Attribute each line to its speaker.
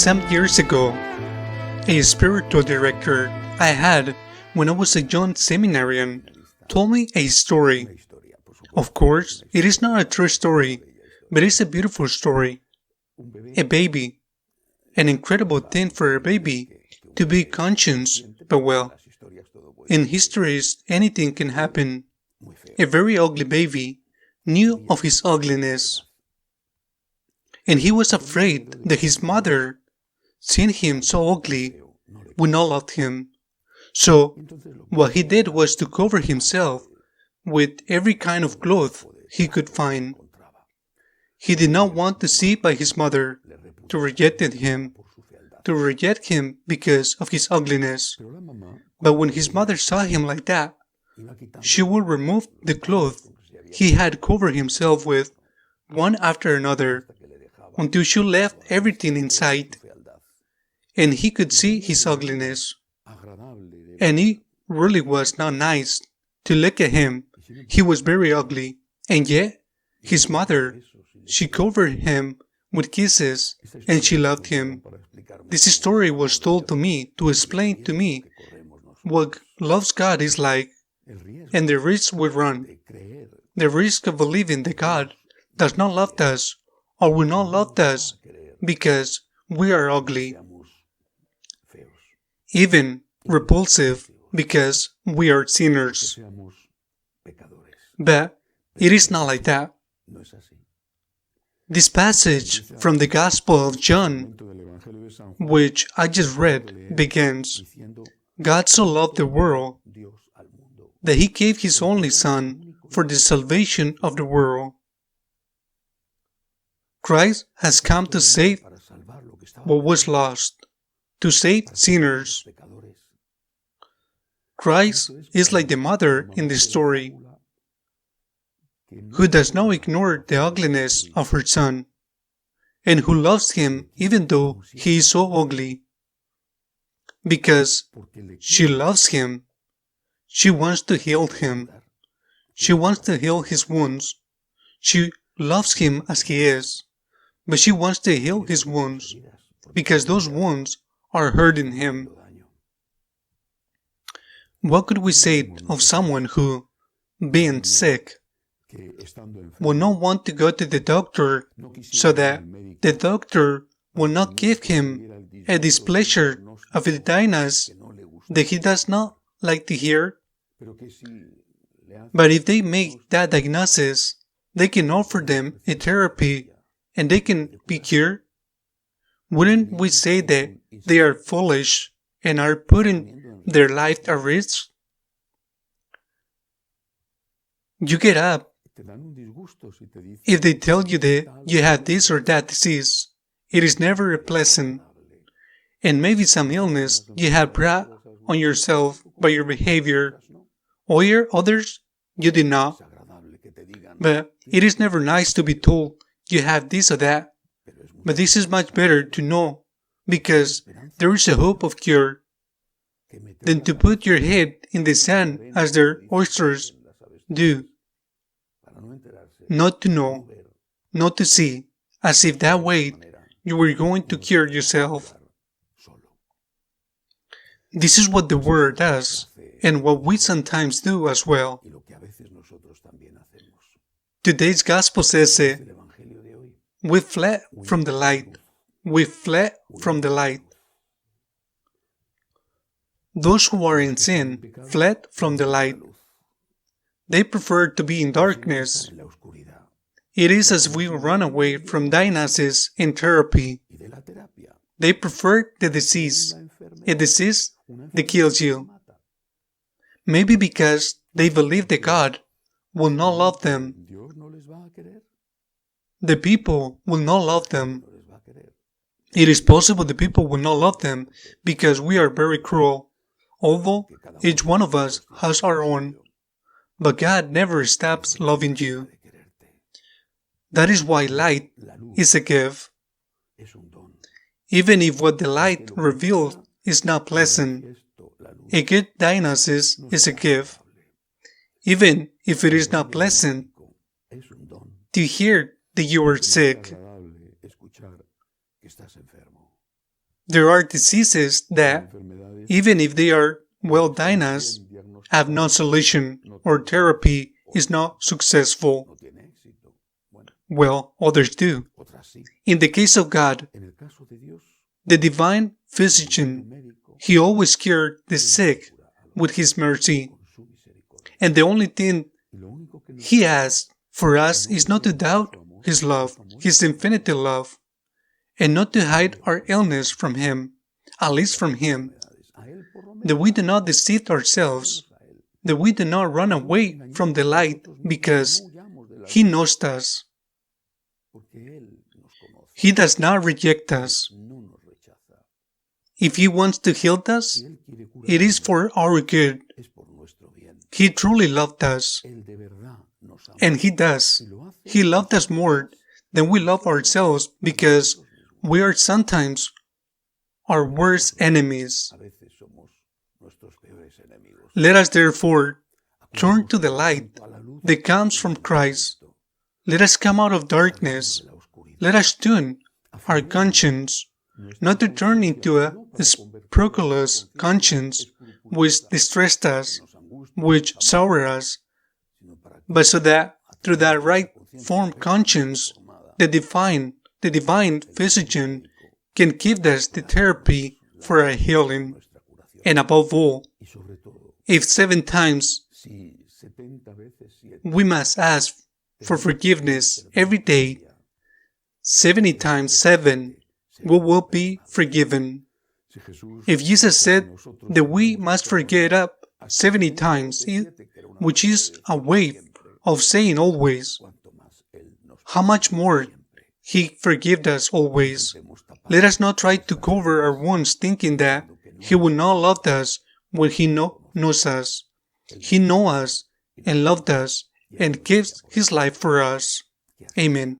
Speaker 1: Some years ago, a spiritual director I had when I was a young seminarian told me a story. Of course, it is not a true story, but it's a beautiful story. A baby. An incredible thing for a baby to be conscious, but well, in histories anything can happen. A very ugly baby knew of his ugliness, and he was afraid that his mother, seeing him so ugly, would not love him. So, what he did was to cover himself with every kind of cloth he could find. He did not want to see by his mother, to reject him because of his ugliness. But when his mother saw him like that, she would remove the cloth he had covered himself with, one after another, until she left everything inside, and he could see his ugliness. And it really was not nice to look at him. He was very ugly, and yet his mother, she covered him with kisses, and she loved him. This story was told to me to explain to me what loves God is like, and the risk we run. The risk of believing that God does not love us, or will not love us, because we are ugly. Even repulsive, because we are sinners. But it is not like that. This passage from the Gospel of John, which I just read, begins, God so loved the world that he gave his only Son for the salvation of the world. Christ has come to save what was lost, to save sinners. Christ is like the mother in the story, who does not ignore the ugliness of her son, and who loves him even though he is so ugly. Because she loves him, she wants to heal him. She wants to heal his wounds. She loves him as he is, but she wants to heal his wounds, because those wounds are hurting him. What could we say of someone who, being sick, will not want to go to the doctor so that the doctor will not give him a displeasure of a diagnosis that he does not like to hear? But if they make that diagnosis, they can offer them a therapy and they can be cured. Wouldn't we say that they are foolish and are putting their life at risk? You get up if they tell you that you have this or that disease. It is never pleasant, and maybe some illness you have brought on yourself by your behavior, or others you did not. But it is never nice to be told you have this or that. But this is much better to know, because there is a hope of cure, than to put your head in the sand as their oysters do. Not to know, not to see, as if that way you were going to cure yourself. This is what the Word does, and what we sometimes do as well. Today's Gospel says it. We fled from the light. We fled from the light. Those who are in sin fled from the light. They prefer to be in darkness. It is as we run away from diagnosis and therapy. They prefer the disease, a disease that kills you. Maybe because they believe that God will not love them. The people will not love them. It is possible the people will not love them because we are very cruel, although each one of us has our own. But God never stops loving you. That is why light is a gift. Even if what the light reveals is not pleasant, a good diagnosis is a gift. Even if it is not pleasant to hear that you are sick. There are diseases that, even if they are well diagnosed, have no solution or therapy is not successful. Well, others do. In the case of God, the divine physician, he always cured the sick with his mercy. And the only thing he asks for us is not to doubt his love, his infinite love, and not to hide our illness from him, at least from him, that we do not deceive ourselves, that we do not run away from the light because he knows us. He does not reject us. If he wants to heal us, it is for our good. He truly loved us. And he does. He loved us more than we love ourselves because we are sometimes our worst enemies. Let us therefore turn to the light that comes from Christ. Let us come out of darkness. Let us tune our conscience, not to turn into a scrupulous conscience which distressed us, which sour us, but so that through that right-formed conscience, the divine physician can give us the therapy for our healing. And above all, if 7 times we must ask for forgiveness every day, 70 times 7 we will be forgiven. If Jesus said that we must forget up 70 times, which is a way of saying always, how much more he forgives us always. Let us not try to cover our wounds thinking that he will not love us when he knows us. He knows us and loved us and gives his life for us. Amen.